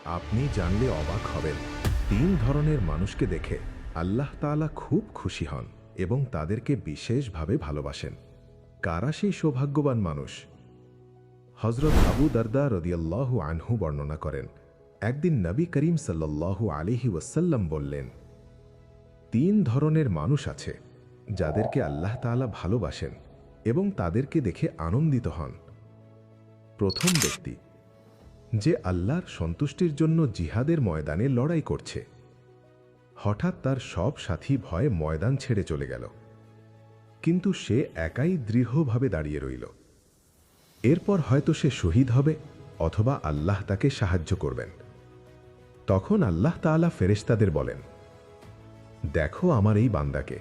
আপনি জানলে অবাক হবেন, 3 ধরনের মানুষকে দেখে আল্লাহ তাআলা খুব খুশি হন এবং তাদেরকে বিশেষভাবে ভালোবাসেন। কারা সেই সৌভাগ্যবান মানুষ? হযরত আবু দারদা রাদিয়াল্লাহু আনহু বর্ণনা করেন, একদিন নবী করিম সাল্লাল্লাহু আলাইহি ওয়াসাল্লাম বললেন, 3 ধরনের মানুষ আছে যাদেরকে আল্লাহ তাআলা ভালোবাসেন এবং তাদেরকে দেখে আনন্দিত হন। প্রথম ব্যক্তি, যে আল্লাহর সন্তুষ্টির জন্য জিহাদের ময়দানে লড়াই করছে। হঠাৎ তার সব সাথী ভয়ে ময়দান ছেড়ে চলে গেল, কিন্তু সে একাই দৃঢ়ভাবে দাঁড়িয়ে রইল। এরপর হয়তো সে শহীদ হবে অথবা আল্লাহ তাকে সাহায্য করবেন। তখন আল্লাহ তাআলা ফেরেশতাদের বলেন, দেখো আমার এই বান্দাকে,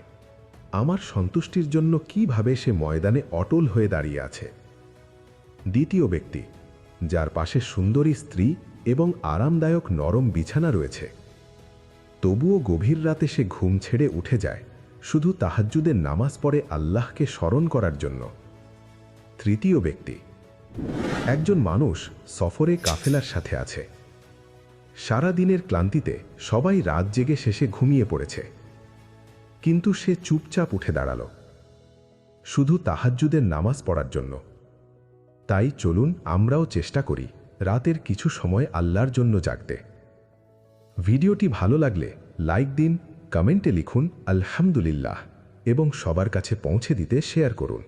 আমার সন্তুষ্টির জন্য কিভাবে সে ময়দানে অটল হয়ে দাঁড়িয়ে আছে। দ্বিতীয় ব্যক্তি, যার পাশে সুন্দরী স্ত্রী এবং আরামদায়ক নরম বিছানা রয়েছে, তবুও গভীর রাতে সে ঘুম ছেড়ে উঠে যায় শুধু তাহাজ্জুদের নামাজ পড়ে আল্লাহকে স্মরণ করার জন্য। তৃতীয় ব্যক্তি, একজন মানুষ সফরে কাফেলার সাথে আছে। সারা দিনের ক্লান্তিতে সবাই রাত জেগে শেষে ঘুমিয়ে পড়েছে, কিন্তু সে চুপচাপ উঠে দাঁড়াল শুধু তাহাজ্জুদের নামাজ পড়ার জন্য। তাই চলুন আমরাও চেষ্টা করি রাতের কিছু সময় আল্লাহর জন্য জাগতে। ভিডিওটি ভালো লাগলে লাইক দিন, কমেন্টে লিখুন আলহামদুলিল্লাহ এবং সবার কাছে পৌঁছে দিতে শেয়ার করুন।